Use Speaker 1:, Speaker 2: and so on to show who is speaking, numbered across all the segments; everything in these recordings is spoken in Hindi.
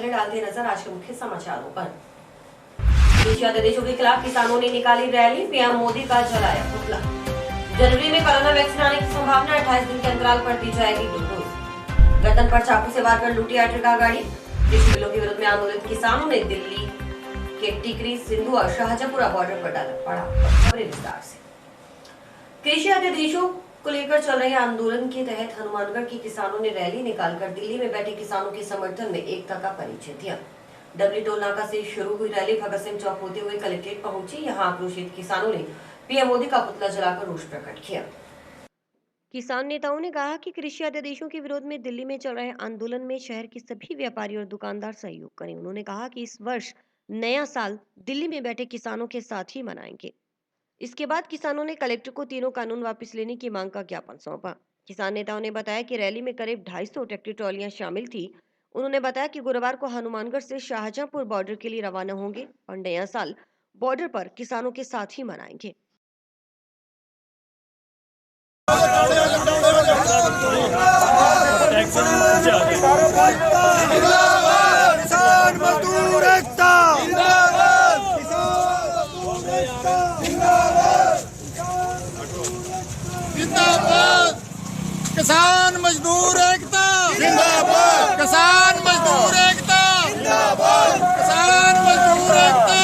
Speaker 1: पहले डालते नजर आज के मुख्य समाचारों पर। कृषि अध्यादेशों के खिलाफ किसानों ने निकाली रैली, पीएम मोदी का जलाया पुतला। जनवरी में कोरोना वैक्सीन आने की संभावना, 28 दिन के अंतराल पर दी जाएगी डोज। गर्दन पर चाकू से वार कर लूटी आर्टिका गाड़ी। कृषि बिलों के विरोध में आंदोलित किसानों ने दिल्ली के टिकरी, सिंधुआ, शाहजहांपुरा बॉर्डर पर डाला पड़ा। खबरें विस्तार से। कृषि अध्यादेशों को लेकर चल रहे आंदोलन के तहत हनुमानगढ़ के किसानों ने रैली निकालकर दिल्ली में बैठे किसानों के समर्थन में एकता का परिचय दिया। डबली टोल नाका से शुरू हुई रैली भगत सिंह चौक होते हुए कलेक्ट्रेट पहुंची। यहां आक्रोशित किसानों ने पीएम मोदी का पुतला जलाकर रोष प्रकट किया। किसान नेताओं ने कहा कि कृषि अध्यादेशों के विरोध में दिल्ली में चल रहे आंदोलन में शहर के सभी व्यापारी और दुकानदार सहयोग करें। उन्होंने कहा कि इस वर्ष नया साल दिल्ली में बैठे किसानों के साथ ही मनाएंगे। इसके बाद किसानों ने कलेक्टर को तीनों कानून वापस लेने की मांग का ज्ञापन सौंपा। किसान नेताओं ने बताया कि रैली में करीब 250 ट्रैक्टर ट्रॉलियां शामिल थी। उन्होंने बताया कि गुरुवार को हनुमानगढ़ से शाहजहांपुर बॉर्डर के लिए रवाना होंगे और नया साल बॉर्डर पर किसानों के साथ ही मनाएंगे।
Speaker 2: किसान मजदूर एकता, जिंदाबाद। किसान मजदूर एकता जिंदाबाद। किसान मजदूर एकता जिंदाबाद। किसान मजदूर एकता।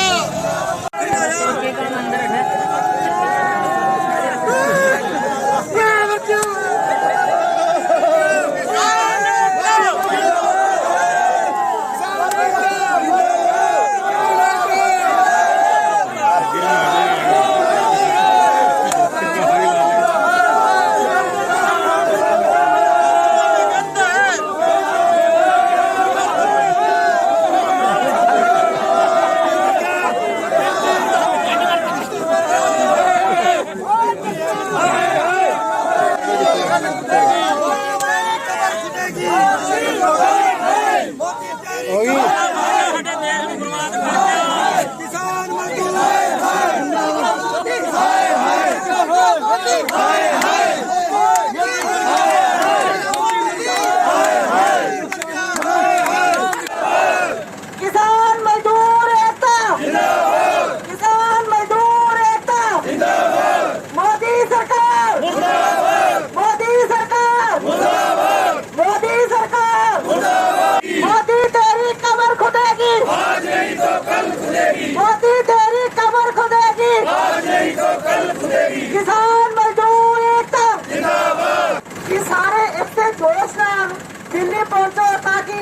Speaker 2: किसान मजदूर एकता जिंदाबाद। ये सारे इससे जोश नाल दिल्ली पहुंचो ताकि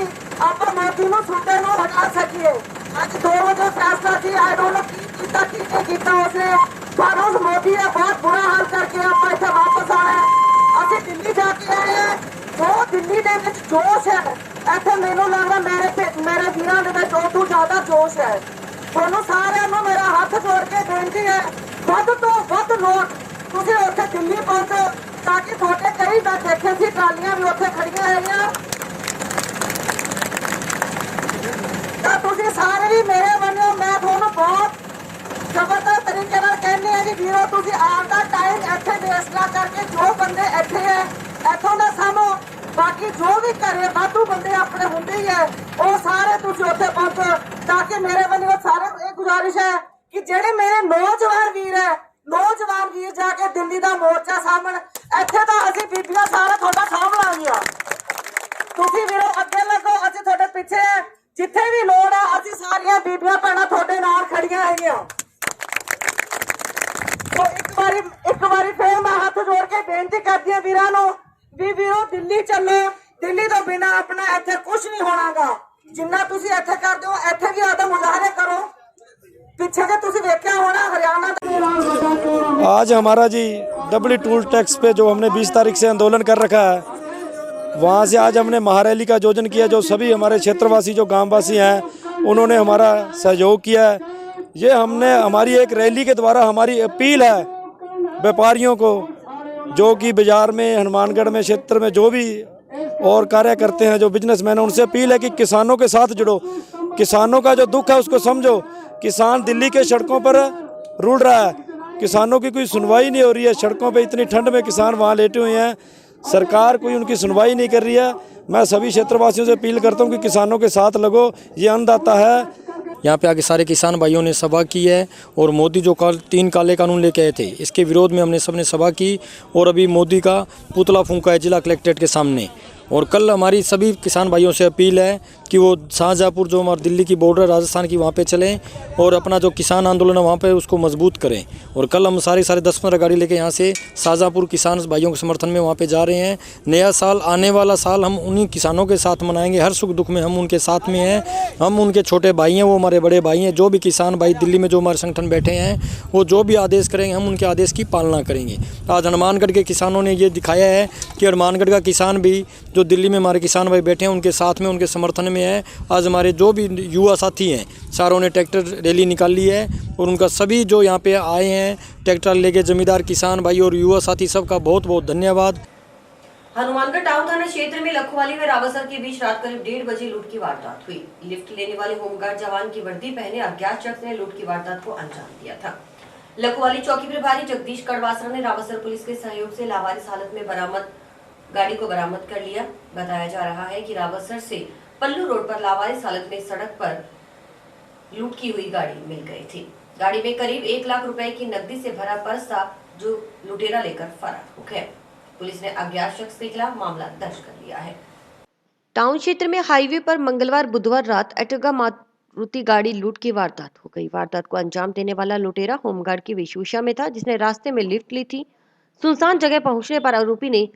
Speaker 2: आप मोदी ਨੂੰ ਸੁੱਤੇ ਨੂੰ ਹਟਾ ਸਕੀਏ। ਅੱਜ 2 ਵਜੇ फैसला ਸੀ, आई डोंट नो की ਕੀਤਾ ਉਸਨੇ, ਪਰ ਉਸ ਮੋਦੀ ਨੇ ਬਹੁਤ ਬੁਰਾ ਹਾਲ ਕਰਕੇ ਆਪਾਂ ਇੱਥੇ ਵਾਪਸ ਆਣਾ। ਅਸੀਂ ਦਿੱਲੀ ਜਾ ਕੇ ਆਏ ਹਾਂ। ਜੋ ਦਿੱਲੀ ਦੇ ਵਿੱਚ ਜੋਸ਼ ਹੈ, ਇੱਥੇ ਮੈਨੂੰ ਲੱਗਦਾ ਮੇਰੇ ਵੀਰਾਂ ਦੇ ਵਿੱਚ ਉਦੋਂ ਜ਼ਿਆਦਾ ਜੋਸ਼ ਹੈ। ਤੁਹਾਨੂੰ ਸਾਰਿਆਂ ਨੂੰ ਮੇਰਾ ਹੱਥ ਜੋੜ ਕੇ ਬੇਨਤੀ ਹੈ, ਵੱਧ ਤੋਂ ਵੱਧ ਲੋਕ ਤੁਸੀਂ ਉੱਥੇ ਦਿੱਲੀ ਪਹੁੰਚੋ ताकि ਤੁਹਾਡੇ ਕਈ ਮੈਂ ਦੇਖੇ ਸੀ ਟਰਾਲੀਆਂ ਵੀ ਉੱਥੇ ਖੜੀਆਂ ਹੈਗੀਆਂ। ਤਾਂ ਤੁਸੀਂ ਸਾਰੇ ਵੀ ਮੇਰੇ ਵੱਲੋਂ ਮੈਂ ਤੁਹਾਨੂੰ ਬਹੁਤ ਜ਼ਬਰਦਸਤ ਤਰੀਕੇ ਨਾਲ ਕਹਿੰਦੀ ਹਾਂ ਜੀ ਵੀਰੋ, ਤੁਸੀਂ ਆਪ ਦਾ ਟਾਈਮ ਇੱਥੇ ਵੇਸਟ ਨਾ ਕਰਕੇ ਜੋ ਬੰਦੇ ਇੱਥੇ ਹੈ ਇੱਥੋਂ ਦਾ ਸਾਹਮੋ, ਬਾਕੀ ਜੋ ਵੀ ਘਰੇ ਵਾਧੂ ਬੰਦੇ ਆਪਣੇ ਹੁੰਦੇ ਹੀ ਹੈ ਉਹ ਸਾਰੇ ਤੁਸੀਂ ਉੱਥੇ ਪਹੁੰਚੋ। ताकि मेरे ਵੱਲੋਂ ਸਾਰੇ ਇਹ ਗੁਜ਼ਾਰਿਸ਼ ਹੈ ਕਿ ਜਿਹੜੇ ਮੇਰੇ ਨੌਜਵਾਨ ਵੀਰ ਜਾਕੇ ਦਿੱਲੀ ਦਾ ਮੋਰਚਾ ਸਾਹਮਣ, ਇੱਥੇ ਤਾਂ ਅਸੀਂ ਬੀਬੀਆਂ ਸਾਰਾ ਤੁਹਾਡਾ ਸਾਂਭ ਲਾਂਗੀਆਂ। ਤੁਸੀਂ ਵੀਰੋ ਅੱਗੇ ਲੱਗੋ, ਅਸੀਂ ਤੁਹਾਡੇ ਪਿੱਛੇ ਹੈ। ਜਿੱਥੇ ਵੀ ਲੋੜ ਆ ਅਸੀਂ ਸਾਰੀਆਂ ਬੀਬੀਆਂ ਭੈਣਾਂ ਤੁਹਾਡੇ ਨਾਲ ਖੜੀਆਂ ਹੈਗੀਆਂ। ਇੱਕ ਵਾਰੀ ਫੇਰ ਮੈਂ ਹੱਥ ਜੋੜ ਕੇ ਬੇਨਤੀ ਕਰਦੀ ਹਾਂ ਵੀਰਾਂ ਨੂੰ ਵੀ ਵੀਰੋ ਦਿੱਲੀ ਚੱਲੋ। ਦਿੱਲੀ ਤੋਂ ਬਿਨਾਂ ਆਪਣਾ ਇੱਥੇ ਕੁਝ ਨਹੀਂ ਹੋਣਾਗਾ। जिन्ना तुसी ऐथे कर दो, ऐथे भी आदम मुजाहरे करो। पीछे से तुसी देखा होना हरियाणा।
Speaker 3: आज हमारा जी डबली टोल टैक्स पे जो हमने 20 तारीख से आंदोलन कर रखा है, वहाँ से आज हमने महारैली का आयोजन किया। जो सभी हमारे क्षेत्रवासी जो गांववासी हैं उन्होंने हमारा सहयोग किया है। ये हमने हमारी एक रैली के द्वारा हमारी अपील है व्यापारियों को, जो कि बाज़ार में हनुमानगढ़ में क्षेत्र में जो भी और कार्य करते हैं, जो बिजनेसमैन हैं, उनसे अपील है कि किसानों के साथ जुड़ो। किसानों का जो दुख है उसको समझो। किसान दिल्ली के सड़कों पर रुल रहा है, किसानों की कोई सुनवाई नहीं हो रही है। सड़कों पे इतनी ठंड में किसान वहाँ लेटे हुए हैं, सरकार कोई उनकी सुनवाई नहीं कर रही है। मैं सभी क्षेत्रवासियों से अपील करता हूँ कि किसानों के साथ लगो, ये अन्नदाता है।
Speaker 4: यहाँ पे आके सारे किसान भाइयों ने सभा की है और मोदी जो 3 काले कानून लेके आए थे इसके विरोध में हमने सबने सभा की और अभी मोदी का पुतला फूंका है जिला कलेक्ट्रेट के सामने। और कल हमारी सभी किसान भाइयों से अपील है कि वो शाहजहाँपुर जो हमारे दिल्ली की बॉर्डर राजस्थान की वहाँ पे चलें और अपना जो किसान आंदोलन है वहाँ पे उसको मजबूत करें। और कल हम सारे 10-15 गाड़ी लेके यहाँ से शाहजहाँपुर किसान भाइयों के समर्थन में वहाँ पे जा रहे हैं। नया साल आने वाला साल हम उन्हीं किसानों के साथ मनाएंगे, हर सुख दुख में हम उनके साथ में हैं। हम उनके छोटे भाई हैं, वो हमारे बड़े भाई हैं। जो भी किसान भाई दिल्ली में जो हमारे संगठन बैठे हैं वो जो भी आदेश करेंगे हम उनके आदेश की पालना करेंगे। आज हनुमानगढ़ के किसानों ने ये दिखाया है कि हनुमानगढ़ का किसान भी जो दिल्ली में हमारे किसान भाई बैठे हैं उनके साथ में, उनके समर्थन में है। आज हमारे जो भी युवा साथी हैं सारों ने ट्रैक्टर रैली निकाली है और उनका सभी जो यहाँ पे आए हैं ट्रैक्टर लेके जमींदार किसान भाई और युवा साथी सबका बहुत बहुत धन्यवाद।
Speaker 1: हनुमानगढ़ टाउन थाना क्षेत्र में लखवाली व रावसर के बीच रात करीब 1:30 बजे लूट की वारदात हुई। लिफ्ट लेने वाले होमगार्ड जवान की वर्दी पहने अज्ञात शख्स ने लूट की वारदात को अंजाम दिया था। लखवाली चौकी प्रभारी जगदीश कड़वासरा ने रावसर पुलिस के सहयोग से लावारिस हालत में गाड़ी को बरामद कर लिया। बताया जा रहा है कि रावसर से पल्लू रोड पर लावारिस हालत में सड़क पर लूट की हुई गाड़ी मिल गई थी। गाड़ी में करीब 1 लाख रुपए की नकदी से भरा पर्स था जो लुटेरा लेकर फरार हो गया। पुलिस ने अज्ञात शख्स के खिलाफ मामला दर्ज कर लिया है। टाउन क्षेत्र में हाईवे पर मंगलवार बुधवार रात एटगा मारुति गाड़ी लूट की वारदात हो गई। वारदात को अंजाम देने वाला लुटेरा होमगार्ड की वेशभूषा में था, जिसने रास्ते में लिफ्ट ली थी। सुनसान जगह पहुंचने पर आरोपी ने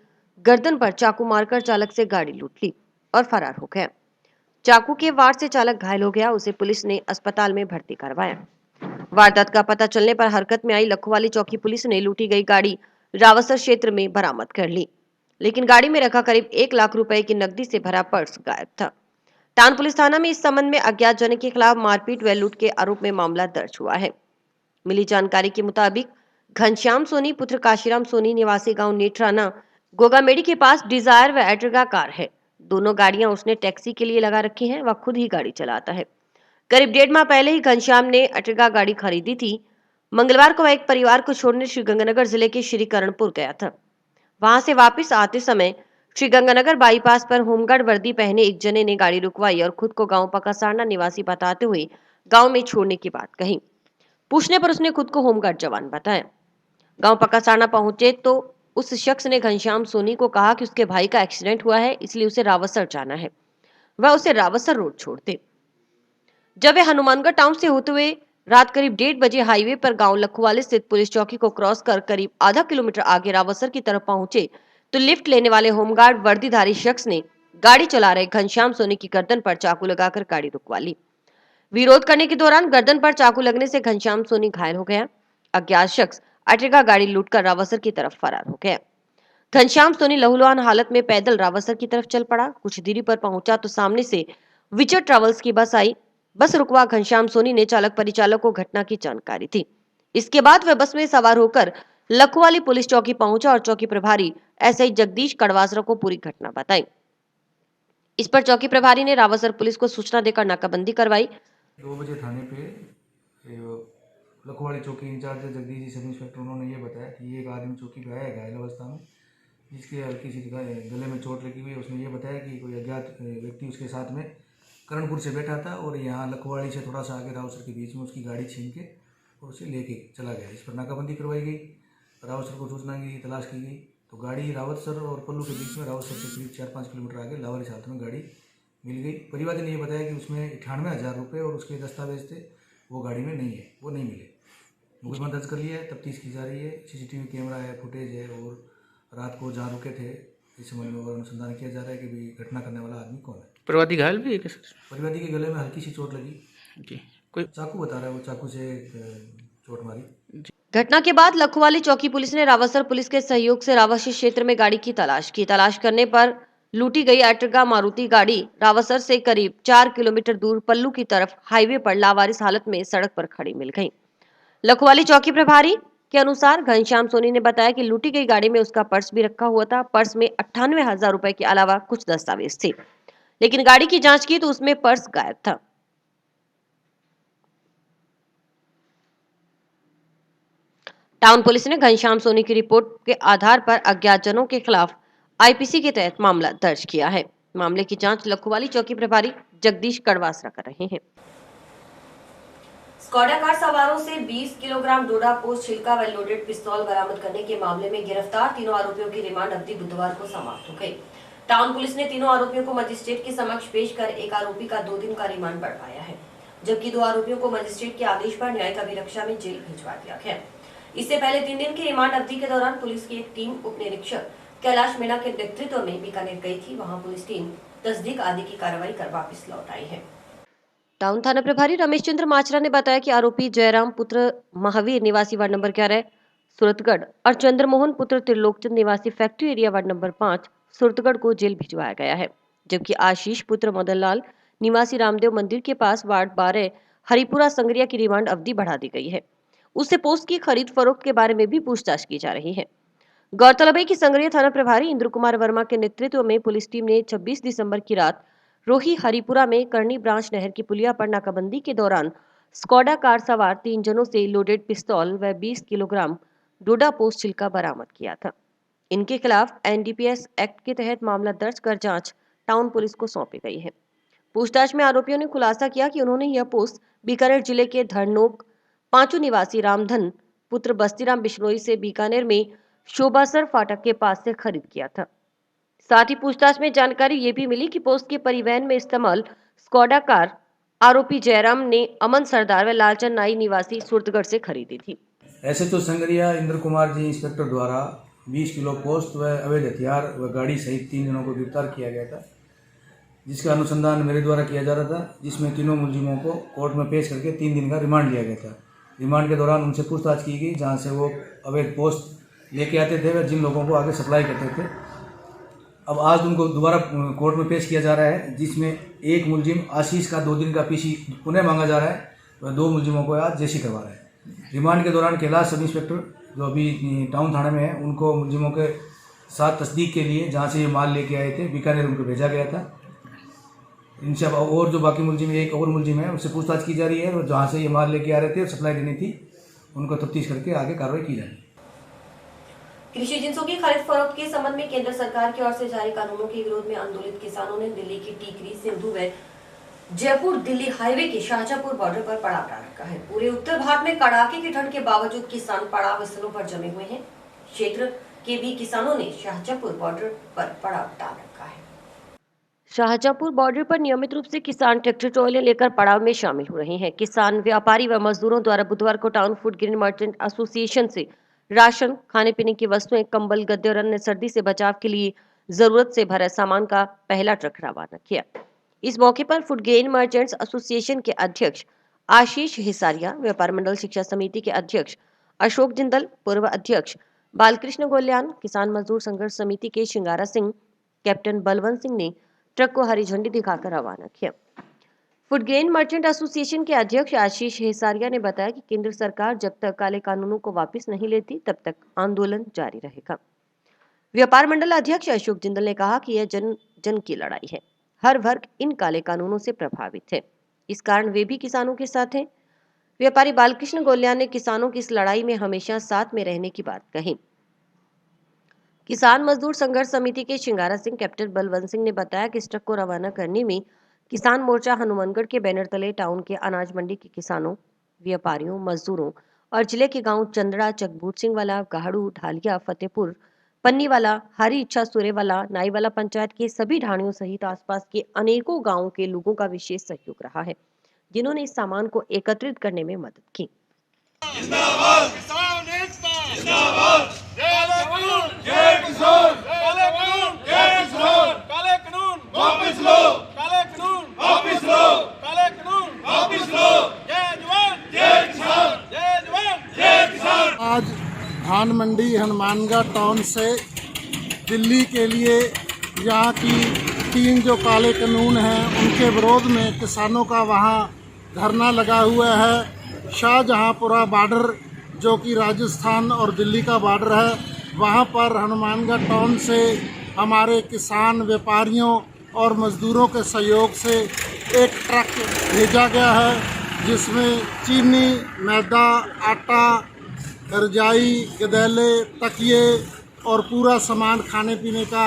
Speaker 1: गर्दन पर चाकू मारकर चालक से गाड़ी लूट ली और फरार हो गया। चाकू के वार से चालक घायल हो गया, उसे पुलिस ने अस्पताल में भर्ती करवाया। वारदात का पता चलने पर हरकत में आई लखवाली चौकी पुलिस ने लूटी गई गाड़ी रावसर क्षेत्र में बरामद कर ली, लेकिन गाड़ी में रखा करीब 1 लाख रुपए की नकदी से भरा पर्स गायब था। टाउन पुलिस थाना में इस संबंध में अज्ञात जन के खिलाफ मारपीट व लूट के आरोप में मामला दर्ज हुआ है। मिली जानकारी के मुताबिक घनश्याम सोनी पुत्र काशीराम सोनी निवासी गांव नेत्राना गोगामेड़ी के पास डिजायर व एट्रिगा कार है। दोनों गाड़ियां उसने टैक्सी के लिए लगा रखी हैं, वह खुद ही गाड़ी चलाता है। करीब 1.5 माह पहले ही घनश्याम ने एट्रिगा गाड़ी खरीदी थी। मंगलवार को वह एक परिवार को छोड़ने श्रीगंगानगर जिले के श्रीकरणपुर गया था। वहां से वापस आते समय श्रीगंगानगर बाईपास पर होमगार्ड वर्दी पहने एक जने ने गाड़ी रुकवाई और खुद को गांव पकासारना निवासी बताते हुए गांव में छोड़ने की बात कही। पूछने पर उसने खुद को होमगार्ड जवान बताया। गांव पकासारना पहुंचे तो उस शख्स ने घनश्याम सोनी को कहा कि उसके भाई का एक्सीडेंट हुआ है, इसलिए उसे रावसर जाना है। वह उसे रावसर रोड छोड़ दे। जब वे हनुमानगढ़ टाउन से होते हुए रात करीब 1:30 बजे हाईवे पर गांव लखवाली स्थित पुलिस चौकी को क्रॉस कर करीब आधा किलोमीटर आगे रावसर की तरफ पहुंचे तो लिफ्ट लेने वाले होमगार्ड वर्दीधारी शख्स ने गाड़ी चला रहे घनश्याम सोनी की गर्दन पर चाकू लगाकर गाड़ी रुकवा ली। विरोध करने के दौरान गर्दन पर चाकू लगने से घनश्याम सोनी घायल हो गया। अज्ञात शख्स एट्रिगा गाड़ी लूटकर रावसर की तरफ फरार हो गया। घनश्याम सोनी लहूलुहान हालत में पैदल रावसर की तरफ चल पड़ा। कुछ दूरी पर पहुंचा तो सामने से विजय ट्रेवल्स की बस आई। बस रुकवा घनश्याम सोनी ने चालक परिचालक को घटना की जानकारी दी। इसके बाद वह बस में सवार होकर लखवाली पुलिस चौकी पहुंचा और चौकी प्रभारी एसआई जगदीश कड़वासरा को पूरी घटना बताई। इस पर चौकी प्रभारी ने रावसर पुलिस को सूचना देकर नाकाबंदी करवाई।
Speaker 5: 2 बजे थाने पे लखवाड़ी चौकी in charge Jagdish ji sub inspector उन्होंने ये बताया कि एक आदमी चौकी पे आया है घायल अवस्था में, जिसके हल्की सी गले में चोट लगी हुई है। उसने ये बताया कि कोई अज्ञात व्यक्ति उसके साथ में करणपुर से बैठा था और यहाँ लखवाड़ी से थोड़ा सा आगे रावसर के बीच में उसकी गाड़ी छीन के और उसे लेके चला गया। इस पर नाकाबंदी करवाई गई, रावसर को सूचना की तलाश की गई तो गाड़ी रावतसर और पल्लू के बीच में रावतसर से करीब 4-5 किलोमीटर आगे लावारिस हालत में गाड़ी मिल गई। परिवादी ने ये बताया कि उसमें 98,000 रुपये और उसके दस्तावेज थे, वो गाड़ी में नहीं है, वो नहीं मिले। मुकदमा दर्ज कर लिया है, तफ्तीश की जा रही है। सीसीटीवी कैमरा है, फुटेज है और रात को जहाँ रुके थे इस संबंध में और अनुसंधान किया जा रहा है कि भी घटना करने वाला आदमी कौन है।
Speaker 6: परिवादी घायल भी है क्या सर?
Speaker 5: परिवादी के गले में हल्की सी चोट लगी
Speaker 6: जी, कोई
Speaker 5: चाकू बता रहा है, वो चाकू से चोट मारी।
Speaker 1: घटना के बाद लखवाली चौकी पुलिस ने रावसर पुलिस के सहयोग से रावसी क्षेत्र में गाड़ी की तलाश की। तलाश करने पर लूटी गई एट्रिगा मारुति गाड़ी रावसर से करीब 4 किलोमीटर दूर पल्लू की तरफ हाईवे पर लावारिस हालत में सड़क पर खड़ी मिल गई। लखवाली चौकी प्रभारी के अनुसार घनश्याम सोनी ने बताया कि लूटी गई गाड़ी में उसका पर्स भी रखा हुआ था। पर्स में 98,000 रुपए के अलावा कुछ दस्तावेज थे, लेकिन गाड़ी की जांच की तो उसमें पर्स गायब था। टाउन पुलिस ने घनश्याम सोनी की रिपोर्ट के आधार पर अज्ञात जनों के खिलाफ आईपीसी के तहत मामला दर्ज किया है। मामले की जांच लखोवाली चौकी प्रभारी जगदीश कड़वासरा कर रहे हैं। स्कॉडा कार सवारों से 20 किलोग्राम डोडा पोस्ट छिलका व लोडेड पिस्तौल बरामद करने के मामले में गिरफ्तार तीनों आरोपियों की रिमांड अवधि बुधवार को समाप्त हो गई। टाउन पुलिस ने तीनों आरोपियों को मजिस्ट्रेट के समक्ष पेश कर एक आरोपी का 2 दिन का रिमांड बढ़वाया है, जबकि 2 आरोपियों को मजिस्ट्रेट के आदेश पर न्यायिक अभिरक्षा में जेल भिजवा दिया गया। इससे पहले 3 दिन की रिमांड अवधि के दौरान पुलिस की एक टीम उप निरीक्षक कैलाश मीणा के नेतृत्व में बीकानेर गई थी। वहां पुलिस टीम तस्दीक आदि की कार्रवाई कर वापस लौट आई है। टाउन थाना प्रभारी रमेश चंद्र माचरा ने बताया कि आरोपी जयराम पुत्र महावीर निवासी वार्ड नंबर 11 सूरतगढ़ और चंद्रमोहन पुत्र त्रिलोकचंद निवासी factory area ward number 5 Suratgarh को जेल भिजवाया गया है, जबकि आशीष पुत्र मदन लाल निवासी रामदेव मंदिर के पास वार्ड 12 हरिपुरा संगरिया की रिमांड अवधि बढ़ा दी गई है। उससे पोस्ट की खरीद फरोख्त के बारे में भी पूछताछ की जा रही है। गौरतलब है कि संगरिया थाना प्रभारी इंद्र कुमार वर्मा के नेतृत्व में पुलिस टीम ने 26 दिसंबर की रात रोही हरिपुरा में करनी ब्रांच नहर की पुलिया पर नाकाबंदी के दौरान स्कॉडा कार सवार 3 जनों से लोडेड पिस्तौल व 20 किलोग्राम डोडा पोस्ट छिलका बरामद किया था। इनके खिलाफ एनडीपीएस एक्ट के तहत मामला दर्ज कर जांच टाउन पुलिस को सौंपी गई है। पूछताछ में आरोपियों ने खुलासा किया कि उन्होंने यह पोस्ट बीकानेर जिले के धरनोक 5 निवासी रामधन पुत्र बस्तीराम बिश्नोई से बीकानेर में शोभासर फाटक के पास से खरीद किया था। साथ ही पूछताछ में जानकारी ये भी मिली कि पोस्ट के परिवहन में इस्तेमाल स्कॉडा कार आरोपी जयराम ने अमन सरदार व लालचंद नाई निवासी सूरतगढ़ से खरीदी थी।
Speaker 5: ऐसे तो संगरिया इंद्र कुमार जी इंस्पेक्टर द्वारा 20 किलो पोस्ट व अवैध हथियार व गाड़ी सहित 3 जनों को गिरफ्तार किया गया था, जिसका अनुसंधान मेरे द्वारा किया जा रहा था, जिसमें तीनों मुलजिमों को कोर्ट में पेश करके 3 दिन का रिमांड लिया गया था। रिमांड के दौरान उनसे पूछताछ की गई, जहाँ से वो अवैध पोस्ट लेके आते थे व जिन लोगों को आगे सप्लाई करते थे। अब आज उनको दोबारा कोर्ट में पेश किया जा रहा है, जिसमें एक मुलजिम आशीष का 2 दिन का पीसी पुनः मांगा जा रहा है व 2 मुलजिमों को आज जेसी करवा रहा है। रिमांड के दौरान कैलाश सब इंस्पेक्टर जो अभी टाउन थाने में है, उनको मुलजिमों के साथ तस्दीक के लिए जहाँ से ये माल लेके आए थे बीकानेर उनको भेजा गया था। इनसे और जो बाकी मुलजिम, एक और मुलजिम है, उससे पूछताछ की जा रही है और जहाँ से ये माल लेके आ रहे थे, सप्लाई देनी थी, उनको तफ्तीश करके आगे कार्रवाई की जाएगी।
Speaker 1: कृषि जिंसों की खरीद फरोख्त के संबंध में केंद्र सरकार की ओर से जारी कानूनों के विरोध में आंदोलित किसानों ने दिल्ली की टीकरी, सिंधु व जयपुर दिल्ली हाईवे के शाहजहांपुर बॉर्डर पर पड़ाव डाल रखा है। पूरे उत्तर भारत में कड़ाके की ठंड के बावजूद किसान पड़ाव स्थलों पर जमे हुए हैं। क्षेत्र के भी किसानों ने शाहजहांपुर बॉर्डर पर पड़ाव डाल रखा है। शाहजहांपुर बॉर्डर पर नियमित रूप से किसान ट्रैक्टर ट्रॉले लेकर पड़ाव में शामिल हो रहे हैं। किसान, व्यापारी व मजदूरों द्वारा बुधवार को town food grain merchant association से राशन, खाने पीने की वस्तुएं, कंबल, गद्दे और अन्य सर्दी से बचाव के लिए जरूरत से भरा सामान का पहला ट्रक रवाना किया। इस मौके पर फूड ग्रेन मर्चेंट्स एसोसिएशन के अध्यक्ष आशीष हिसारिया, व्यापार मंडल शिक्षा समिति के अध्यक्ष अशोक जिंदल, पूर्व अध्यक्ष बालकृष्ण गोल्यान, किसान मजदूर संघर्ष समिति के शिंगारा सिंह, कैप्टन बलवंत सिंह ने ट्रक को हरी झंडी दिखाकर रवाना किया। फूड ग्रेन मर्चेंट एसोसिएशन के अध्यक्ष आशीष हिसारिया ने बताया कि केंद्र सरकार जब तक काले कानूनों को वापस नहीं लेती, तब तक आंदोलन जारी रहेगा। व्यापार मंडल अध्यक्ष अशोक जिंदल ने कहा कि यह जन जन की लड़ाई है। हर वर्ग इन काले कानूनों से प्रभावित है, इस कारण वे भी किसानों के साथ हैं। व्यापारी बालकृष्ण गोल्यान ने किसानों की इस लड़ाई में हमेशा साथ में रहने की बात कही। किसान मजदूर संघर्ष समिति के शिंगारा सिंह, कैप्टन बलवंत सिंह ने बताया कि इस ट्रक को रवाना करने में किसान मोर्चा हनुमानगढ़ के बैनर तले टाउन के अनाज मंडी के किसानों, व्यापारियों, मजदूरों और जिले के गांव चंद्रा, चकबूत सिंह वाला, गाहड़ू, ढालिया, फतेहपुर, पन्नीवाला, हरी इच्छा सूरेवाला, नाईवाला पंचायत के सभी ढाणियों सहित आसपास के अनेकों गांवों के लोगों का विशेष सहयोग रहा है, जिन्होंने इस सामान को एकत्रित करने में मदद की।
Speaker 7: आज धान मंडी हनुमानगढ़ टाउन से दिल्ली के लिए यहाँ की 3 जो काले कानून हैं उनके विरोध में किसानों का वहाँ धरना लगा हुआ है। शाहजहांपुरा बॉर्डर जो कि राजस्थान और दिल्ली का बॉर्डर है, वहाँ पर हनुमानगढ़ टाउन से हमारे किसान, व्यापारियों और मजदूरों के सहयोग से एक ट्रक भेजा गया है, जिसमें चीनी, मैदा, आटा, रजाई, गदेले, तकिए और पूरा सामान खाने पीने का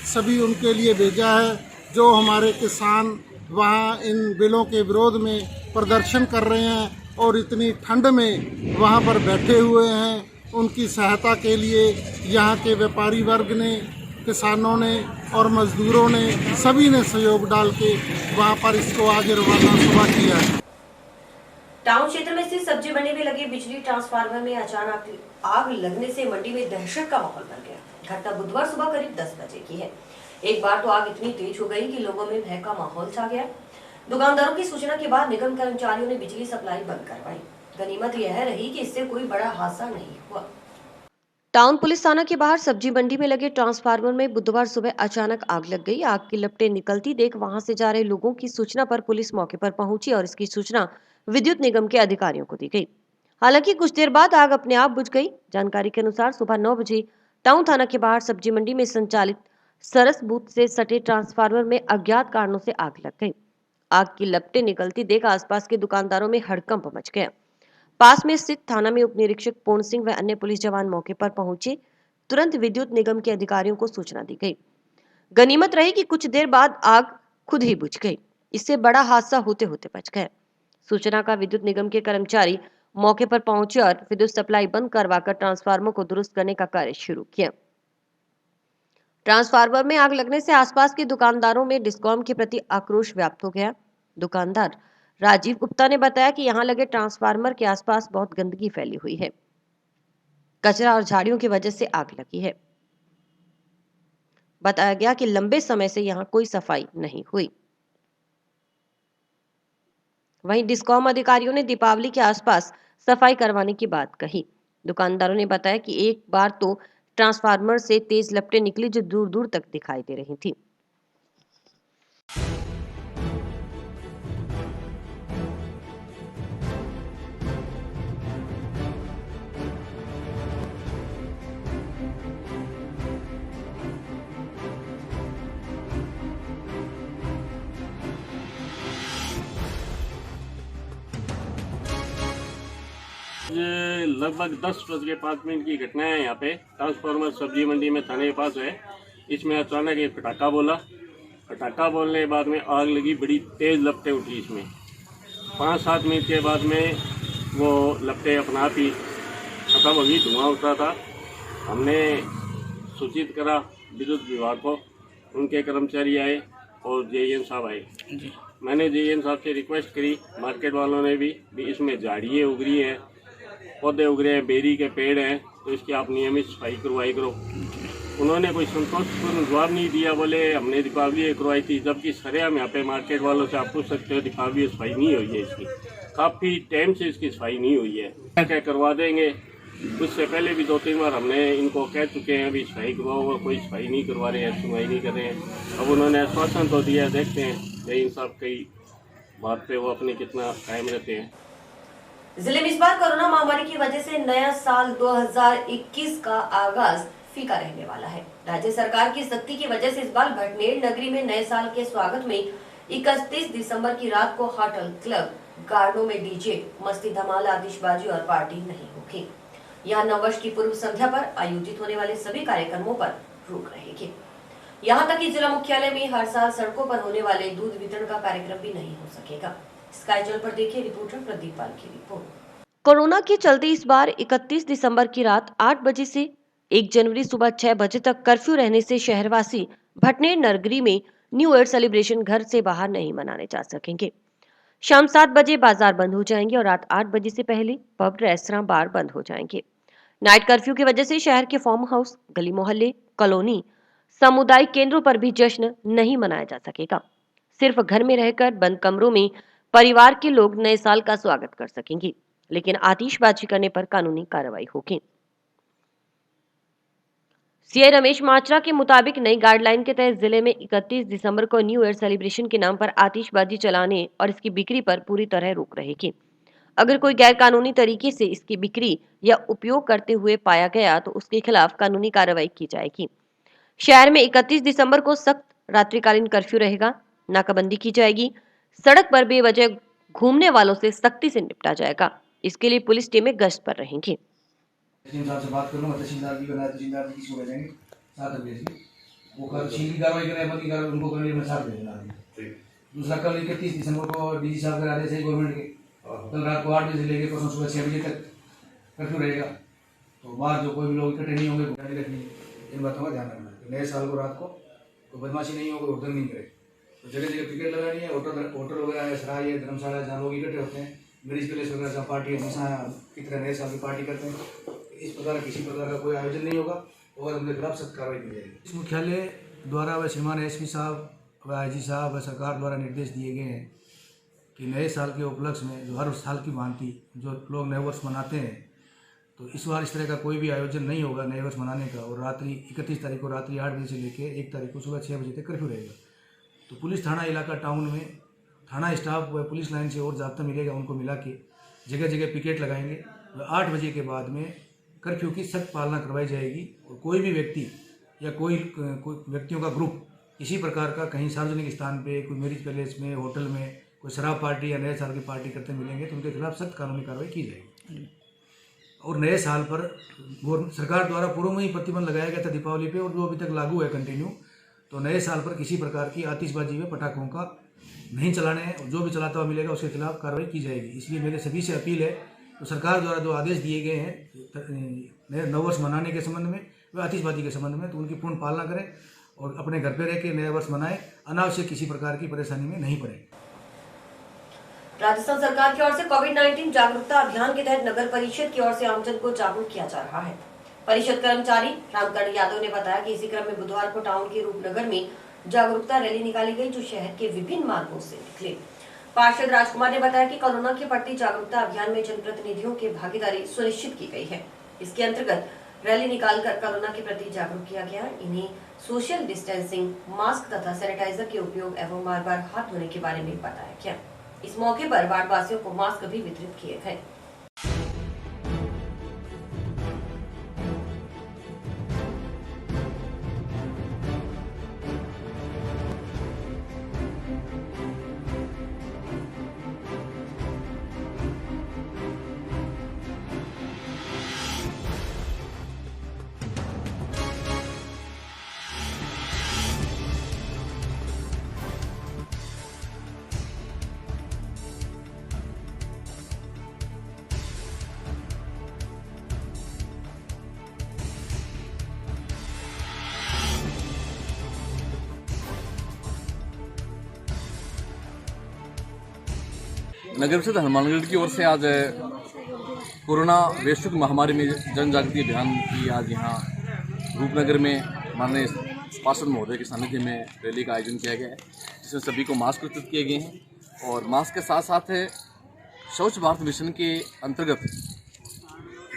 Speaker 7: सभी उनके लिए भेजा है। जो हमारे किसान वहाँ इन बिलों के विरोध में प्रदर्शन कर रहे हैं और इतनी ठंड में वहाँ पर बैठे हुए हैं, उनकी सहायता के लिए यहाँ के व्यापारी वर्ग ने, किसानों ने और मजदूरों ने सभी ने सहयोग डाल के वहाँ पर इसको आज रवाना सुबह किया है।
Speaker 1: टाउन क्षेत्र में स्थित सब्जी मंडी में लगे बिजली ट्रांसफार्मर में अचानक आग लगने से मंडी में दहशत का माहौल बन गया। घटना बुधवार सुबह करीब 10 बजे की है। एक बार तो आग इतनी तेज हो गई कि लोगों में भय का माहौल छा गया। दुकानदारों की सूचना के बाद निगम कर्मचारियों ने बिजली सप्लाई बंद करवाई। गनीमत यह रही कि इससे कोई बड़ा हादसा नहीं हुआ। टाउन पुलिस थाना के बाहर सब्जी मंडी में लगे ट्रांसफार्मर में बुधवार सुबह अचानक आग लग गई। आग की लपटें निकलती देख वहां से जा रहे लोगों की सूचना पर पुलिस मौके पर पहुंची और इसकी सूचना विद्युत निगम के अधिकारियों को दी गई। हालांकि कुछ देर बाद आग अपने आप बुझ गई। जानकारी के अनुसार सुबह 9 बजे टाउन थाना के बाहर सब्जी मंडी में संचालित सरस बूथ से सटे ट्रांसफार्मर में अज्ञात कारणों से आग लग गई। आग की लपटें निकलती देख आसपास के दुकानदारों में हड़कंप मच गया। पास में स्थित थाना में उप निरीक्षक पूर्ण सिंह व अन्य पुलिस जवान मौके पर पहुंचे। तुरंत विद्युत निगम के अधिकारियों को सूचना दी गई। गनीमत रही कि कुछ देर बाद आग खुद ही बुझ गई। इससे बड़ा हादसा होते होते बच गया। सूचना का विद्युत निगम के कर्मचारी मौके पर पहुंचे और विद्युत सप्लाई बंद करवाकर ट्रांसफार्मर को दुरुस्त करने का कार्य शुरू किया। ट्रांसफार्मर में आग लगने से आसपास के दुकानदारों में डिस्कॉम के प्रति आक्रोश व्याप्त हो गया। दुकानदार राजीव गुप्ता ने बताया कि यहां लगे ट्रांसफार्मर के आसपास बहुत गंदगी फैली हुई है। कचरा और झाड़ियों की वजह से आग लगी है। बताया गया कि लंबे समय से यहां कोई सफाई नहीं हुई। वहीं डिस्कॉम अधिकारियों ने दीपावली के आसपास सफाई करवाने की बात कही। दुकानदारों ने बताया कि एक बार तो ट्रांसफार्मर से तेज लपटें निकली जो दूर दूर तक दिखाई दे रही थी।
Speaker 8: ये लगभग 10:05 की घटना है। यहाँ पे ट्रांसफार्मर सब्जी मंडी में थाने के पास है। इसमें अचानक एक पटाखा बोला। पटाखा बोलने के बाद में आग लगी, बड़ी तेज लपटें उठी। इसमें 5-7 मिनट के बाद में वो लपटें अपना आप ही खत्म हो गई, धुआं उठा था। हमने सूचित करा विद्युत विभाग को, उनके कर्मचारी आए और जेईएन साहब आए। मैंने जेईएन साहब से रिक्वेस्ट करी, मार्केट वालों ने भी इसमें झाड़ियाँ उग रही हैं, पौधे उग रहे हैं, बेरी के पेड़ हैं, तो इसकी आप नियमित सफाई करवाई करो। उन्होंने कोई संतोषपूर्ण जवाब नहीं दिया। बोले हमने दीपावली करवाई थी, जबकि सरेआम यहाँ पे मार्केट वालों से आप पूछ सकते हो दीपावली सफाई नहीं हुई है। इसकी काफ़ी टाइम से इसकी सफाई नहीं हुई है। क्या करवा देंगे। उससे पहले भी 2-3 बार हमने इनको कह चुके हैं अभी सफाई करवाओ, और कोई सफाई नहीं करवा रहे हैं, सुनवाई नहीं कर रहे हैं। अब उन्होंने आश्वासन तो दिया, देखते हैं जय साहब कई बात पे वो अपने कितना कायम रहते हैं।
Speaker 1: जिले में इस बार कोरोना महामारी की वजह से नया साल 2021 का आगाज फीका रहने वाला है। राज्य सरकार की सख्ती की वजह से इस बार भटनेर नगरी में नए साल के स्वागत में 31 दिसंबर की रात को होटल, क्लब, गार्डों में डीजे, मस्ती, धमाल, आतिशबाजी और पार्टी नहीं होगी। यहाँ नववर्ष की पूर्व संध्या पर आयोजित होने वाले सभी कार्यक्रमों पर रोक रहेगी। यहाँ तक कि जिला मुख्यालय में हर साल सड़कों पर होने वाले दूध वितरण का कार्यक्रम भी नहीं हो सकेगा। स्काई जल पर देखिए रिपोर्टर प्रदीप पाल की रिपोर्ट। कोरोना के चलते इस बार 31 दिसंबर की रात 8 बजे से 1 जनवरी सुबह 6 बजे तक कर्फ्यू रहने से शहरवासी भटनेर नगरी में न्यू ईयर सेलिब्रेशन घर से बाहर नहीं मनाने जा सकेंगे। शाम 7 बजे बाजार बंद हो जाएंगे और रात 8 बजे से पहले पब, रेस्तरां, बार बंद हो जाएंगे। नाइट कर्फ्यू की वजह से शहर के फार्म हाउस, गली मोहल्ले, कॉलोनी, सामुदायिक केंद्रों पर भी जश्न नहीं मनाया जा सकेगा। सिर्फ घर में रहकर बंद कमरों में परिवार के लोग नए साल का स्वागत कर सकेंगे, लेकिन आतिशबाजी करने पर कानूनी कार्रवाई होगी। सीआई रमेश माचरा के मुताबिक नई गाइडलाइन के तहत जिले में 31 दिसंबर को न्यू ईयर सेलिब्रेशन के नाम पर आतिशबाजी चलाने और इसकी बिक्री पर पूरी तरह रोक रहेगी। अगर कोई गैर कानूनी तरीके से इसकी बिक्री या उपयोग करते हुए पाया गया तो उसके खिलाफ कानूनी कार्रवाई की जाएगी। शहर में 31 दिसंबर को सख्त रात्रिकालीन कर्फ्यू रहेगा, नाकाबंदी की जाएगी। सड़क पर बेवजह घूमने वालों से सख्ती से निपटा जाएगा। इसके लिए पुलिस टीमें गश्त पर रहेंगी।
Speaker 5: तहसीलदार से बात करूँगा, तहसीलदार भी बनाया, तहसीलदार जी किसको भेजेंगे, 7 बजे वो शीघ्र कार्रवाई करें, अमल की कार्रवाई उनको करने में साथ देना। दूसरा, कल 31 दिसंबर को डीजी साहब के आदेश है गवर्नमेंट के, कल रात को 8 बजे से लेकर परसों सुबह 6 बजे तक कर्फ्यू रहेगा। तो बाहर जो कोई भी लोग इकट्ठे नहीं होंगे, गाड़ी रखनी, इन बातों का ध्यान रखना है। नए साल को रात को कोई बदमाशी नहीं हो, कोई उधर नहीं करे। तो जगह जगह पिकेट लगानी है, होटल वगैरह है, सराय है, धर्मशाला जहाँ लोग इकट्ठे होते हैं, मैरिज पैलेस वगैरह जहाँ पार्टी हमेशा की तरह नए साल की पार्टी करते हैं, इस प्रकार किसी प्रकार का कोई आयोजन नहीं होगा और उनके खिलाफ सख्त कार्रवाई की जाएगी। इस मुख्यालय द्वारा व श्रीमान एसपी साहब व आईजी साहब व सरकार द्वारा निर्देश दिए गए हैं कि नए साल के उपलक्ष्य में जो हर साल की भांति जो लोग नए वर्ष मनाते हैं, तो इस बार इस तरह का कोई भी आयोजन नहीं होगा नए वर्ष मनाने का। और रात्रि 31 तारीख को रात्रि 8 बजे से लेकर 1 तारीख को सुबह 6 बजे तक कर्फ्यू रहेगा। तो पुलिस थाना इलाका टाउन में थाना स्टाफ व पुलिस लाइन से और जाब्ता मिलेगा, उनको मिला के जगह जगह पिकेट लगाएंगे। 8 बजे के बाद में कर्फ्यू की सख्त पालना करवाई जाएगी। और कोई भी व्यक्ति या कोई व्यक्तियों का ग्रुप किसी प्रकार का कहीं सार्वजनिक स्थान पे, कोई मैरिज पैलेस में, होटल में कोई शराब पार्टी या नए साल की पार्टी करते मिलेंगे तो उनके खिलाफ सख्त कानूनी कार्रवाई की जाएगी। और नए साल पर सरकार द्वारा पूर्व में ही प्रतिबंध लगाया गया था दीपावली पे, और जो अभी तक लागू है कंटिन्यू। तो नए साल पर किसी प्रकार की आतिशबाजी में पटाखों का नहीं चलाने हैं, जो भी चलाता हुआ मिलेगा उसके खिलाफ कार्रवाई की जाएगी। इसलिए मेरे सभी से अपील है, तो सरकार द्वारा जो आदेश दिए गए हैं नववर्ष मनाने के संबंध में व आतिशबाजी के संबंध में, तो उनकी पूर्ण पालना करें और अपने घर पर रह के नया वर्ष मनाएं, अनावश्यक किसी प्रकार की परेशानी में नहीं पड़े।
Speaker 1: राजस्थान सरकार की ओर से कोविड-19 जागरूकता अभियान के तहत नगर परिषद की ओर से आमजन को जागरूक किया जा रहा है। परिषद कर्मचारी रामकरण यादव ने बताया कि इसी क्रम में बुधवार को टाउन के रूपनगर में जागरूकता रैली निकाली गई, जो शहर के विभिन्न मार्गों से निकले। पार्षद राजकुमार ने बताया कि कोरोना के प्रति जागरूकता अभियान में जनप्रतिनिधियों की भागीदारी सुनिश्चित की गई है। इसके अंतर्गत रैली निकालकर कोरोना के प्रति जागरूक किया गया। इन्हें सोशल डिस्टेंसिंग, मास्क तथा सैनिटाइजर के उपयोग एवं बार बार हाथ धोने के बारे में बताया गया। इस मौके पर वार्डवासियों को मास्क भी वितरित किए गए।
Speaker 9: नगर परिषद हनुमानगढ़ की ओर से आज कोरोना वैश्विक महामारी में जन जागृति अभियान की आज यहाँ रूपनगर में माननीय पार्षद महोदय के सानिध्य में रैली का आयोजन किया गया है, जिसमें सभी को मास्क वितरित किए गए हैं। और मास्क के साथ साथ स्वच्छ भारत मिशन के अंतर्गत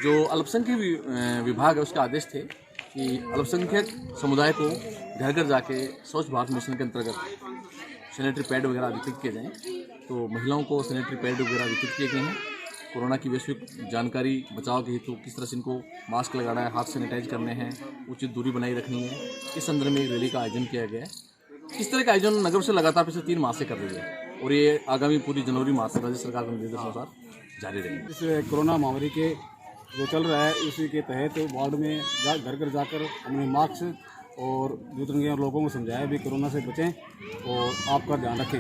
Speaker 9: जो अल्पसंख्यक विभाग है उसका आदेश थे कि अल्पसंख्यक समुदाय को घर घर जाके स्वच्छ भारत मिशन के अंतर्गत सैनिटरी पैड वगैरह वितरित किए जाएँ। तो महिलाओं को सैनिटरी पैड वगैरह वितरित किए गए हैं। कोरोना की वैश्विक जानकारी बचाव के हेतु किस तरह से इनको मास्क लगाना है, हाथ सैनिटाइज करने हैं, उचित दूरी बनाई रखनी है, इस संदर्भ में रैली का आयोजन किया गया है। इस तरह का आयोजन नगर से लगातार पिछले 3 माह से कर रही है और ये आगामी पूरी जनवरी माह से राज्य सरकार के निर्देशानुसार जारी रहेगी।
Speaker 10: इस कोरोना महामारी के जो चल रहा है इसी के तहत वार्ड में घर घर जाकर हमने मास्क और दूसरे लोगों को समझाया भी कोरोना से बचें और आपका ध्यान रखें।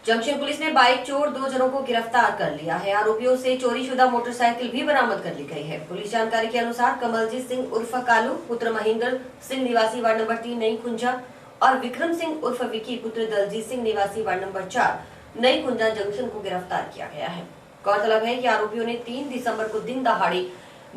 Speaker 1: जंक्शन पुलिस ने बाइक चोर 2 जनों को गिरफ्तार कर लिया है। आरोपियों से चोरीशुदा मोटरसाइकिल भी बरामद कर ली गई है। पुलिस जानकारी के अनुसार कमलजीत सिंह उर्फ कालू पुत्र महेंद्र सिंह निवासी वार्ड नंबर 3 नई खुंजा और विक्रम सिंह उर्फ विकी पुत्र दलजीत सिंह निवासी वार्ड नंबर 4 नई खुंजा जंक्शन को गिरफ्तार किया गया है। गौरतलब है कि आरोपियों ने 3 दिसंबर को दिन दहाड़ी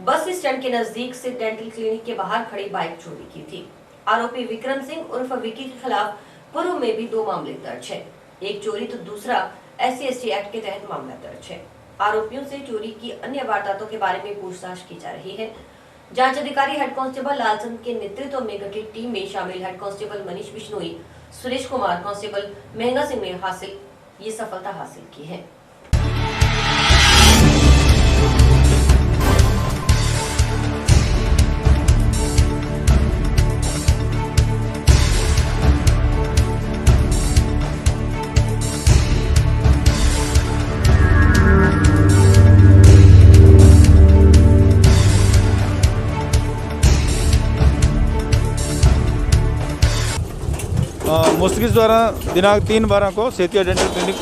Speaker 1: बस स्टैंड के नजदीक से डेंटल क्लिनिक के बाहर खड़ी बाइक चोरी की थी। आरोपी विक्रम सिंह उर्फ विकी के खिलाफ पूर्व में भी 2 मामले दर्ज है, एक चोरी तो दूसरा SC/ST एक्ट के तहत मामला दर्ज है। आरोपियों से चोरी की अन्य वारदातों के बारे में पूछताछ की जा रही है। जांच अधिकारी हेड कांस्टेबल लालचंद के नेतृत्व में गठित टीम में शामिल head constable Manish Bishnoi, Suresh Kumar, constable महंगा सिंह ने ये सफलता हासिल की है।
Speaker 11: मुस्तकिल द्वारा दिनांक 3/12 को Setia dental clinic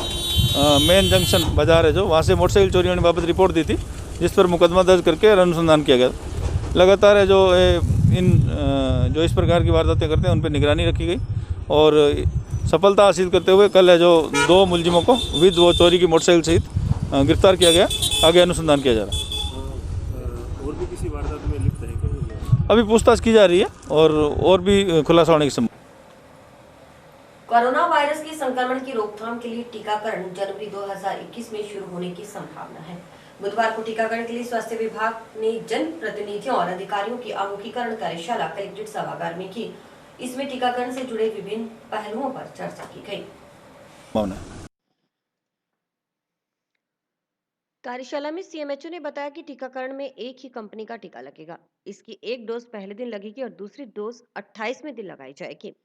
Speaker 11: main junction बाजार है जो वहाँ से मोटरसाइकिल चोरी होने बाबत रिपोर्ट दी थी, जिस पर मुकदमा दर्ज करके अनुसंधान किया गया। लगातार है जो जो इस प्रकार की वारदातें करते हैं उन पर निगरानी रखी गई और सफलता हासिल करते हुए कल है जो 2 मुलजिमों को विद वो चोरी की मोटरसाइकिल सहित गिरफ्तार किया गया। आगे अनुसंधान किया जा रहा है।
Speaker 12: और भी किसी वारदात में लिप्त है क्या?
Speaker 11: अभी पूछताछ की जा रही है और भी खुलासा होने की संभावना।
Speaker 1: कोरोना वायरस के संक्रमण की रोकथाम के लिए टीकाकरण जनवरी 2021 में शुरू होने की संभावना है। बुधवार को टीकाकरण के लिए स्वास्थ्य विभाग ने जन प्रतिनिधियों और अधिकारियों की आमुखीकरण कार्यशाला कलेक्ट्रेट सभागार में की। इसमें टीकाकरण से जुड़े विभिन्न पहलुओं पर चर्चा की गई। कार्यशाला में सीएमएचओ ने बताया कि टीकाकरण में एक ही कंपनी का टीका लगेगा। इसकी एक डोज पहले दिन लगेगी और दूसरी डोज 28वें दिन लगाई जाएगी।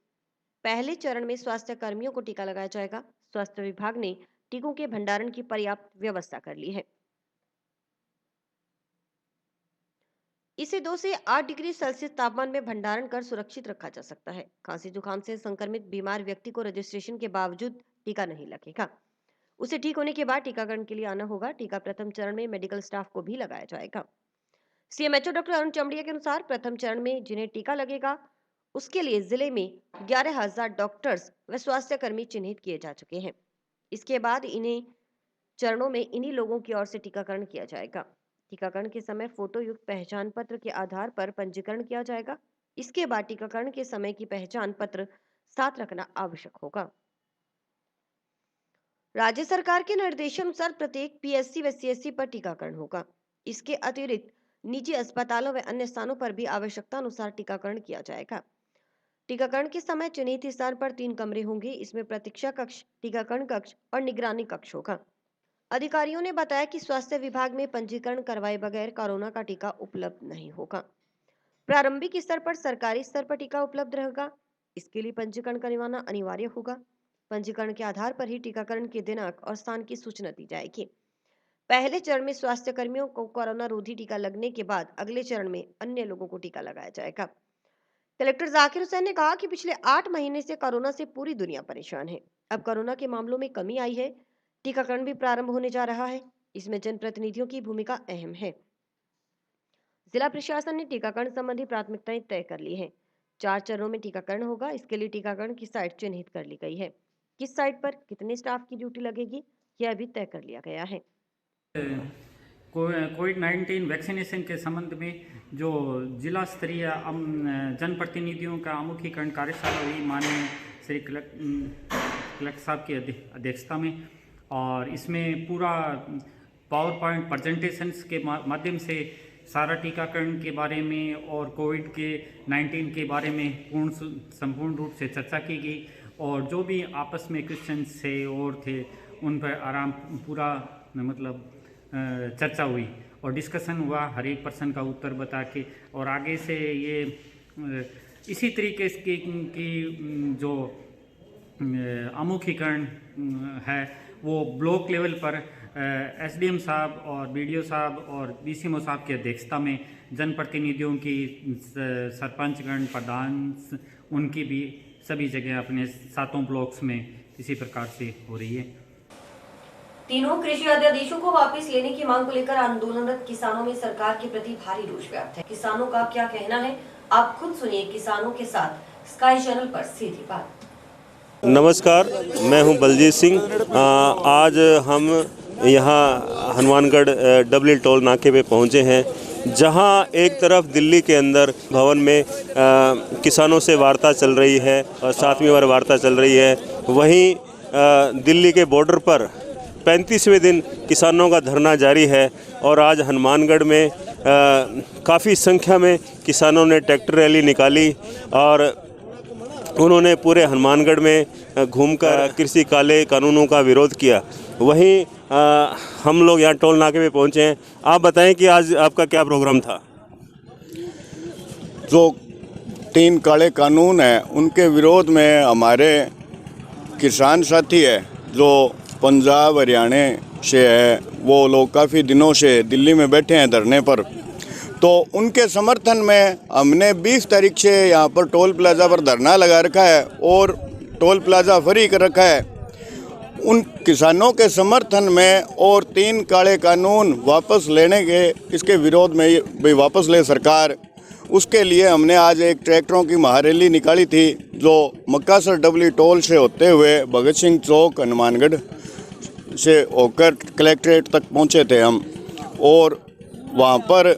Speaker 1: पहले चरण में स्वास्थ्य कर्मियों को टीका लगाया जाएगा। स्वास्थ्य विभाग ने टीकों के भंडारण की पर्याप्त व्यवस्था कर ली है। इसे 2 से 8 डिग्री सेल्सियस तापमान में भंडारण कर सुरक्षित रखा जा सकता है। खांसी जुकाम से संक्रमित बीमार व्यक्ति को रजिस्ट्रेशन के बावजूद टीका नहीं लगेगा। उसे ठीक होने के बाद टीकाकरण के लिए आना होगा। टीका प्रथम चरण में मेडिकल स्टाफ को भी लगाया जाएगा। सीएमएचओ डॉक्टर अरुण चमड़िया के अनुसार प्रथम चरण में जिन्हें टीका लगेगा उसके लिए जिले में 11,000 डॉक्टर्स व स्वास्थ्य कर्मी चिन्हित किए जा चुके हैं। इसके बाद इन्हीं चरणों में इन्हीं लोगों की ओर से टीकाकरण किया जाएगा। टीकाकरण के समय फोटो युक्त पहचान पत्र के आधार पर पंजीकरण किया जाएगा। इसके बाद टीकाकरण के समय की पहचान पत्र साथ रखना आवश्यक होगा। राज्य सरकार के निर्देशानुसार प्रत्येक पीएससी व सीएससी पर टीकाकरण होगा। इसके अतिरिक्त निजी अस्पतालों व अन्य स्थानों पर भी आवश्यकता अनुसार टीकाकरण किया जाएगा। टीकाकरण के समय चिन्हित स्थान पर 3 कमरे होंगे। इसमें प्रतीक्षा कक्ष, टीकाकरण कक्ष और निगरानी कक्ष होगा। अधिकारियों ने बताया कि स्वास्थ्य विभाग में पंजीकरण करवाए बगैर कोरोना का टीका उपलब्ध नहीं होगा। प्रारंभिक स्तर पर सरकारी स्तर पर टीका उपलब्ध रहेगा। इसके लिए पंजीकरण करवाना अनिवार्य होगा। पंजीकरण के आधार पर ही टीकाकरण के दिनांक और स्थान की सूचना दी जाएगी। पहले चरण में स्वास्थ्य कर्मियों को कोरोना रोधी टीका लगने के बाद अगले चरण में अन्य लोगों को टीका लगाया जाएगा। कलेक्टर जाकिर हुसैन ने कहा कि पिछले 8 महीने से कोरोना से पूरी दुनिया परेशान है। अब कोरोना के मामलों में कमी आई है। टीकाकरण भी प्रारंभ होने जा रहा है। इसमें जनप्रतिनिधियों की भूमिका अहम है। जिला प्रशासन ने टीकाकरण संबंधी प्राथमिकताएं तय कर ली हैं। 4 चरणों में टीकाकरण होगा। इसके लिए टीकाकरण की साइट चिन्हित कर ली गई है। किस साइट पर कितने स्टाफ की ड्यूटी लगेगी यह अभी तय कर लिया गया है।
Speaker 13: कोविड-19 वैक्सीनेशन के संबंध में जो जिला स्तरीय जनप्रतिनिधियों का आमुखीकरण कार्यशाला हुई माननीय श्री कलेक्टर साहब की अध्यक्षता में, और इसमें पूरा पावर पॉइंट प्रेजेंटेशंस के माध्यम से सारा टीकाकरण के बारे में और कोविड-19 के बारे में संपूर्ण रूप से चर्चा की गई। और जो भी आपस में क्वेश्चन थे और थे उन पर पूरा मतलब चर्चा हुई और डिस्कशन हुआ, हर एक पर्सन का उत्तर बता के। और आगे से ये इसी तरीके की जो आमुखीकरण है वो ब्लॉक लेवल पर एसडीएम साहब और बीडीओ साहब और डीसीएमओ साहब की अध्यक्षता में जनप्रतिनिधियों की, सरपंचगण, प्रधान, उनकी भी सभी जगह अपने 7 ब्लॉक्स में इसी प्रकार से हो रही है।
Speaker 1: तीनों कृषि अध्यादेशों को वापस लेने की मांग को लेकर आंदोलनरत किसानों में सरकार के प्रति भारी रोष व्याप्त है। किसानों का क्या कहना है आप खुद सुनिए किसानों के साथ स्काई चैनल पर सीधी बात।
Speaker 14: नमस्कार, मैं हूं बलजीत सिंह। आज हम यहाँ हनुमानगढ़ डबल टोल नाके पे पहुँचे हैं, जहाँ एक तरफ दिल्ली के अंदर भवन में किसानों से वार्ता चल रही है और 7वीं बार वार्ता चल रही है, वहीं दिल्ली के बॉर्डर पर 35वें दिन किसानों का धरना जारी है। और आज हनुमानगढ़ में काफ़ी संख्या में किसानों ने ट्रैक्टर रैली निकाली और उन्होंने पूरे हनुमानगढ़ में घूमकर कृषि काले कानूनों का विरोध किया। वहीं हम लोग यहाँ टोल नाके पे पहुँचे हैं। आप बताएं कि आज आपका क्या प्रोग्राम था?
Speaker 15: जो 3 काले कानून हैं उनके विरोध में हमारे किसान साथी है जो पंजाब हरियाणा से है, वो लोग काफ़ी दिनों से दिल्ली में बैठे हैं धरने पर। तो उनके समर्थन में हमने 20 तारीख से यहाँ पर टोल प्लाजा पर धरना लगा रखा है और टोल प्लाजा फ्री कर रखा है, उन किसानों के समर्थन में और 3 काले कानून वापस लेने के इसके विरोध में भी वापस ले सरकार, उसके लिए हमने आज एक ट्रैक्टरों की महारैली निकाली थी जो मक्कासर डबली टोल से होते हुए भगत सिंह चौक हनुमानगढ़ से होकर कलेक्ट्रेट तक पहुंचे थे हम। और वहां पर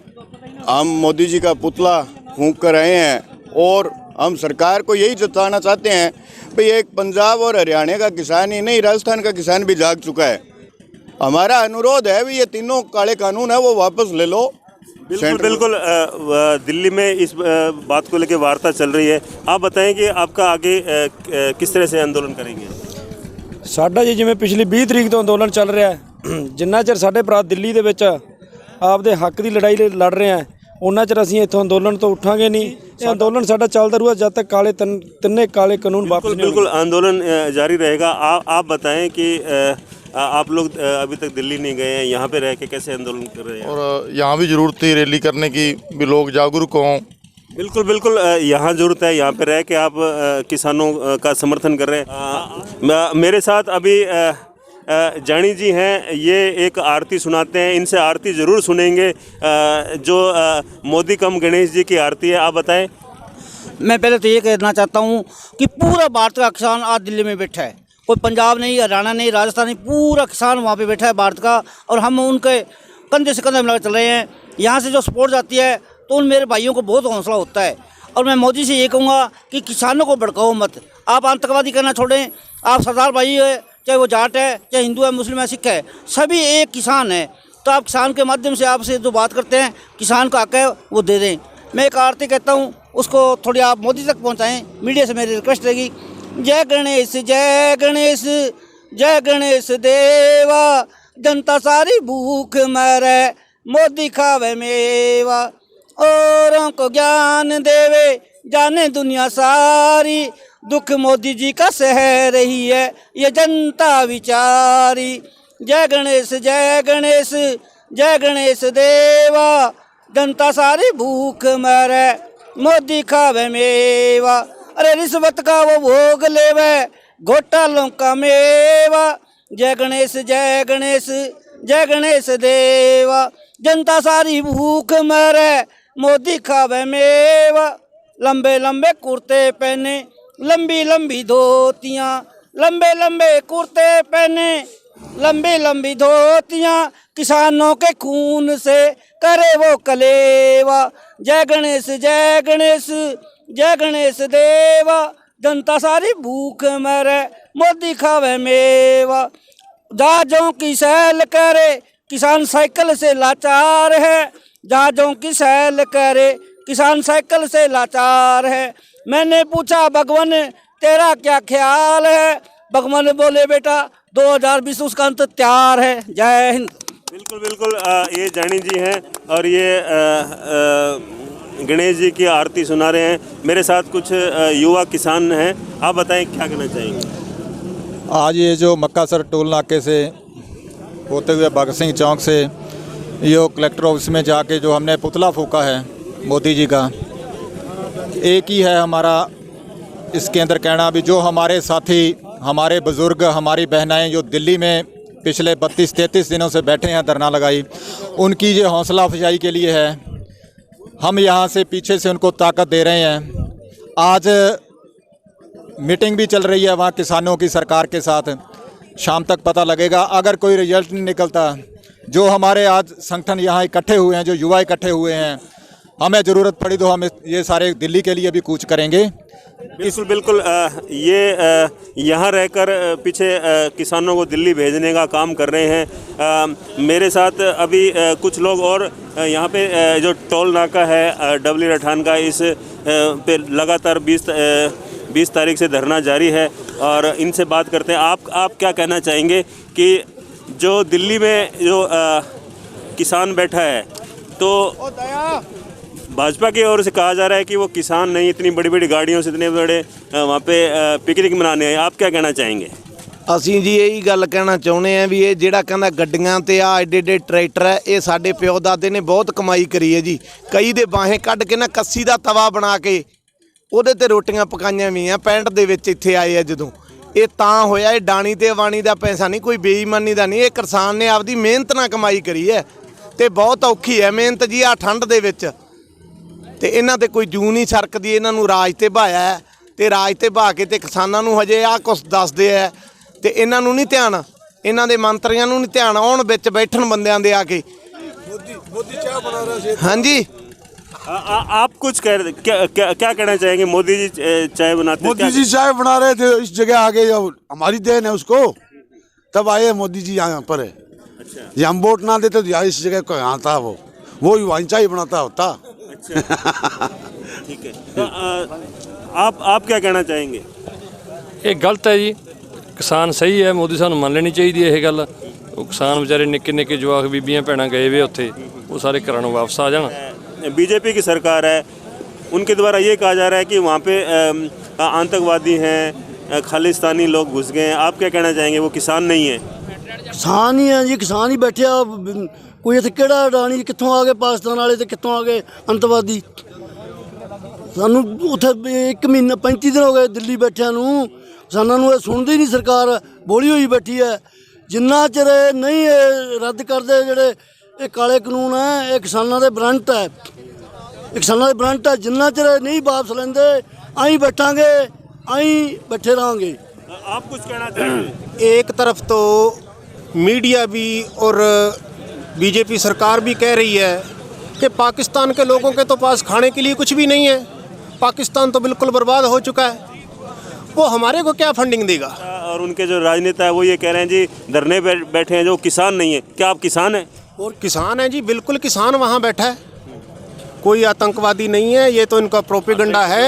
Speaker 15: हम मोदी जी का पुतला फूंक कर आए हैं और हम सरकार को यही जताना चाहते हैं भाई एक पंजाब और हरियाणा का किसान ही नहीं, राजस्थान का किसान भी जाग चुका है। हमारा अनुरोध है भी ये 3 काले कानून है वो वापस ले लो।
Speaker 14: बिल्कुल बिल्कुल दिल्ली में इस बात को लेकर वार्ता चल रही है, आप बताएं कि आपका आगे किस तरह से आंदोलन करेंगे?
Speaker 3: ਸਾਡਾ ਜੀ ਜਿਵੇਂ ਪਿਛਲੀ 20 ਤਰੀਕ ਤੋਂ ਅੰਦੋਲਨ ਚੱਲ ਰਿਹਾ ਹੈ, ਜਿੰਨਾ ਚਿਰ ਸਾਡੇ ਭਰਾ ਦਿੱਲੀ ਦੇ ਵਿੱਚ ਆਪਦੇ ਹੱਕ ਦੀ ਲੜਾਈ ਲੜ ਰਹੇ ਆ ਉਹਨਾਂ ਚਿਰ ਅਸੀਂ ਇੱਥੋਂ ਅੰਦੋਲਨ ਤੋਂ ਉੱਠਾਂਗੇ ਨਹੀਂ। ਇਹ ਅੰਦੋਲਨ ਸਾਡਾ ਚੱਲਦਾ ਰਹੂਗਾ जब तक काले तिन्ने काले कानून वापस नहीं।
Speaker 14: बिल्कुल आंदोलन जारी रहेगा। आप बताएं कि आप लोग अभी तक दिल्ली नहीं गए हैं, यहाँ पे रह के कैसे आंदोलन कर रहे हैं? और
Speaker 16: यहाँ भी ज़रूरत थी रैली करने की, भी लोग जागरूक हों।
Speaker 14: बिल्कुल बिल्कुल यहाँ ज़रूरत है, यहाँ पे रह के आप किसानों का समर्थन कर रहे हैं। मेरे साथ अभी जानी जी हैं, ये एक आरती सुनाते हैं, इनसे आरती ज़रूर सुनेंगे जो मोदी कम गणेश जी की आरती है। आप बताएं।
Speaker 17: मैं पहले तो ये कहना चाहता हूँ कि पूरा भारत का किसान आज दिल्ली में बैठा है, कोई पंजाब नहीं, हरियाणा नहीं, राजस्थान नहीं, पूरा किसान वहाँ पे बैठा है भारत का, और हम उनके कंधे से कंधा मिलाकर चल रहे हैं। यहाँ से जो सपोर्ट जाती है तो उन मेरे भाइयों को बहुत हौसला होता है। और मैं मोदी से ये कहूँगा कि किसानों को भड़काओ मत, आप आतंकवादी करना छोड़ें। आप सरदार भाई है, चाहे वो जाट है, चाहे हिंदू है, मुस्लिम है, सिख है, सभी एक किसान है। तो आप किसान के माध्यम से आपसे जो बात करते हैं, किसान का हक है वो दे दें। मैं एक आरती कहता हूँ, उसको थोड़ी आप मोदी तक पहुँचाएँ, मीडिया से मेरी रिक्वेस्ट रहेगी। जय गणेश जय गणेश जय गणेश देवा, जनता सारी भूख मरे, मोदी खावे मेवा, औरों को ज्ञान देवे, जाने दुनिया सारी, दुख मोदी जी का सह रही है ये जनता विचारी। जय गणेश जय गणेश जय गणेश देवा, जनता सारी भूख मरे, मोदी खावे मेवा। अरे रिश्वत का वो भोग लेवे, घोटालों का मेवा। जय गणेश जय गणेश जय गणेश देवा, जनता सारी भूख मरे, मोदी खावे मेवा। लंबे लंबे कुर्ते पहने, लंबी लंबी धोतियाँ, लंबे लंबे कुर्ते पहने, लंबी लंबी धोतियाँ, किसानों के खून से करे वो कलेवा। जय गणेश जय गणेश जय गणेश देवा, जनता सारी भूख मरे, मोदी खावे मेवा। जहाजों की सैल करे, किसान साइकिल से लाचार है, जहाजों की सैल करे, किसान साइकिल से लाचार है। मैंने पूछा भगवान तेरा क्या ख्याल है, भगवान बोले बेटा 2020 उसका अंत तैयार है। जय हिंद।
Speaker 14: बिल्कुल बिल्कुल ये जानी जी हैं और ये गणेश जी की आरती सुना रहे हैं। मेरे साथ कुछ युवा किसान हैं, आप बताएं क्या कहना चाहेंगे?
Speaker 18: आज ये जो मक्कासर टोल नाके से होते हुए भगत सिंह चौक से ये कलेक्टर ऑफिस में जाके जो हमने पुतला फूंका है मोदी जी का, एक ही है हमारा इसके अंदर कहना भी जो हमारे साथी, हमारे बुज़ुर्ग, हमारी बहनाएं जो दिल्ली में पिछले 32-33 दिनों से बैठे हैं धरना लगाई, उनकी ये हौसला अफजाई के लिए है। हम यहाँ से पीछे से उनको ताकत दे रहे हैं। आज मीटिंग भी चल रही है वहाँ किसानों की सरकार के साथ, शाम तक पता लगेगा। अगर कोई रिजल्ट नहीं निकलता, जो हमारे आज संगठन यहाँ इकट्ठे हुए हैं, जो युवा इकट्ठे हुए हैं, हमें ज़रूरत पड़ी तो हम ये सारे दिल्ली के लिए भी कूच करेंगे।
Speaker 14: बिल्कुल बिल्कुल ये यहाँ रहकर पीछे किसानों को दिल्ली भेजने का काम कर रहे हैं। मेरे साथ अभी कुछ लोग और यहाँ पे जो टोल नाका है डबली रठान का, इस पे लगातार 20 तारीख से धरना जारी है और इनसे बात करते हैं। आप क्या कहना चाहेंगे कि जो दिल्ली में जो किसान बैठा है, तो भाजपा की ओर से कहा जा रहा है कि वो किसान नहीं, इतनी बड़ी बड़ी गाड़ियों से इतने बड़े वहाँ पे पिकनिक मनाने आए, आप क्या कहना चाहेंगे?
Speaker 19: ਅਸੀਂ ਜੀ ਇਹੀ ਗੱਲ ਕਹਿਣਾ ਚਾਹੁੰਦੇ ਆ ਵੀ ਇਹ ਜਿਹੜਾ ਕਹਿੰਦਾ ਗੱਡੀਆਂ ਤੇ ਆ ਐਡੇ ਐਡੇ ਟਰੈਕਟਰ ਹੈ, ਇਹ ਸਾਡੇ ਪਿਓ ਦਾਦੇ ਨੇ ਬਹੁਤ ਕਮਾਈ ਕਰੀ ਹੈ ਜੀ। ਕਈ ਦੇ ਬਾਹੇ ਕੱਢ ਕੇ ਨਾ ਕੱਸੀ ਦਾ ਤਵਾ ਬਣਾ ਕੇ ਉਹਦੇ ਤੇ ਰੋਟੀਆਂ ਪਕਾਈਆਂ ਵੀ ਆ 65 ਦੇ ਵਿੱਚ ਇੱਥੇ ਆਏ ਆ ਜਦੋਂ। ਇਹ ਤਾਂ ਹੋਇਆ, ਇਹ ਡਾਣੀ ਤੇ ਵਾਣੀ ਦਾ ਪੈਸਾ ਨਹੀਂ, ਕੋਈ ਬੇਈਮਾਨੀ ਦਾ ਨਹੀਂ। ਇਹ ਕਿਸਾਨ ਨੇ ਆਪਦੀ ਮਿਹਨਤ ਨਾਲ ਕਮਾਈ ਕਰੀ ਹੈ ਤੇ ਬਹੁਤ ਔਖੀ ਹੈ ਮਿਹਨਤ ਜੀ ਆ ਠੰਡ ਦੇ ਵਿੱਚ। ਤੇ ਇਹਨਾਂ ਤੇ ਕੋਈ ਜੂੰ ਨਹੀਂ ਸਰਕਦੀ। ਇਹਨਾਂ ਨੂੰ ਰਾਜ ਤੇ ਭਾਇਆ ਹੈ ਤੇ ਰਾਜ ਤੇ ਭਾ ਕੇ ਤੇ ਕਿਸਾਨਾਂ ਨੂੰ ਹਜੇ ਆ ਕੁਛ ਦੱਸਦੇ ਆ ਤੇ ਇਹਨਾਂ ਨੂੰ ਨਹੀਂ ਧਿਆਨ, ਇਹਨਾਂ ਦੇ ਮੰਤਰੀਆਂ ਨੂੰ ਨਹੀਂ ਧਿਆਨ, ਆਉਣ ਵਿੱਚ ਬੈਠਣ ਬੰਦਿਆਂ ਦੇ ਆ ਕੇ।
Speaker 16: मोदी चाय बना रहे हैं।
Speaker 19: हाँ जी,
Speaker 14: आप कुछ कह रहे क्या कहना चाहेंगे? मोदी जी चाय बनाते,
Speaker 16: मोदी जी चाय बना रहे थे, इस जगह आगे हमारी देन है उसको, तब आए मोदी जी यहाँ पर है।
Speaker 14: अच्छा,
Speaker 16: ये हम वोट ना देते तो यहाँ इस जगह को यहाँ था, वो वहीं चाय बनाता होता।
Speaker 14: अच्छा ठीक है। तो आप क्या कहना चाहेंगे?
Speaker 4: ਇਹ ਗਲਤ ਹੈ ਜੀ। ਕਿਸਾਨ ਸਹੀ ਹੈ, ਮੋਦੀ ਸਾਨੂੰ ਮੰਨ ਲੈਣੀ ਚਾਹੀਦੀ ਹੈ ਇਹ ਗੱਲ। ਉਹ ਕਿਸਾਨ ਵਿਚਾਰੇ ਨਿੱਕੇ ਨਿੱਕੇ ਜਵਾਕ ਬੀਬੀਆਂ ਭੈਣਾਂ ਗਏ ਵੇ ਉੱਥੇ, ਉਹ ਸਾਰੇ ਘਰਾਂ ਨੂੰ ਵਾਪਸ ਆ ਜਾਣ।
Speaker 14: बीजेपी की सरकार है, उनके द्वारा ये कहा जा रहा है कि वहाँ पे आतंकवादी हैं, खालिस्तानी लोग घुस गए हैं। आप क्या कहना चाहेंगे? वो किसान नहीं है।
Speaker 20: किसान ही है जी, किसान ही बैठे आ। कोई इत्थे किहड़ा अडानी कित्थों आ गए पाकिस्तान वाले ते कित्थों आ गए अंतवादी। सानू उत्थे 1 महीना 35 दिन हो गए दिल्ली बैठिया नूं, किसानां नूं इह सुणदी नहीं सरकार, बोली होई बैठी है। जिन्ना चिर नहीं रद्द करदे जिहड़े ਇਹ ਕਾਲੇ ਕਾਨੂੰਨ ਹੈ, ਇਹ ਕਿਸਾਨਾਂ ਦੇ ਬਰੰਟ ਹੈ, ਇਹ ਕਿਸਾਨਾਂ ਦੇ ਬਰੰਟ ਹੈ। ਜਿੰਨਾ ਚਿਰ ਨਹੀਂ ਵਾਪਸ ਲੈਂਦੇ ਆਈ ਬੈਠਾਂਗੇ, ਆਈ बैठे रहेंगे।
Speaker 14: आप कुछ कहना चाहेंगे?
Speaker 21: एक तरफ तो मीडिया भी और बीजेपी सरकार भी कह रही है कि पाकिस्तान के लोगों के तो पास खाने के लिए कुछ भी नहीं है, पाकिस्तान तो बिल्कुल बर्बाद हो चुका है, वो हमारे को क्या फंडिंग देगा।
Speaker 14: और उनके जो राजनेता है वो ये कह रहे हैं जी धरने बैठे हैं जो किसान नहीं है। क्या आप किसान हैं?
Speaker 21: और किसान है जी, बिल्कुल किसान वहाँ बैठा है, कोई आतंकवादी नहीं है। ये तो इनका प्रोपेगेंडा है,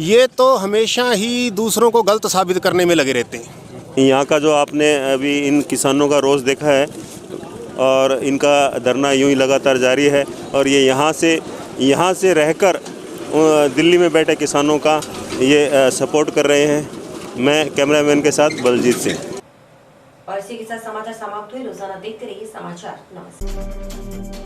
Speaker 21: ये तो हमेशा ही दूसरों को गलत साबित करने में लगे रहते हैं।
Speaker 14: यहाँ का जो आपने अभी इन किसानों का रोष देखा है और इनका धरना यूं ही लगातार जारी है और ये यहाँ से रहकर दिल्ली में बैठे किसानों का ये सपोर्ट कर रहे हैं। मैं कैमरामैन के साथ बलजीत सिंह।
Speaker 1: और इसी के साथ समाचार समाप्त हुए। रोजाना देखते रहिए समाचार। नमस्कार।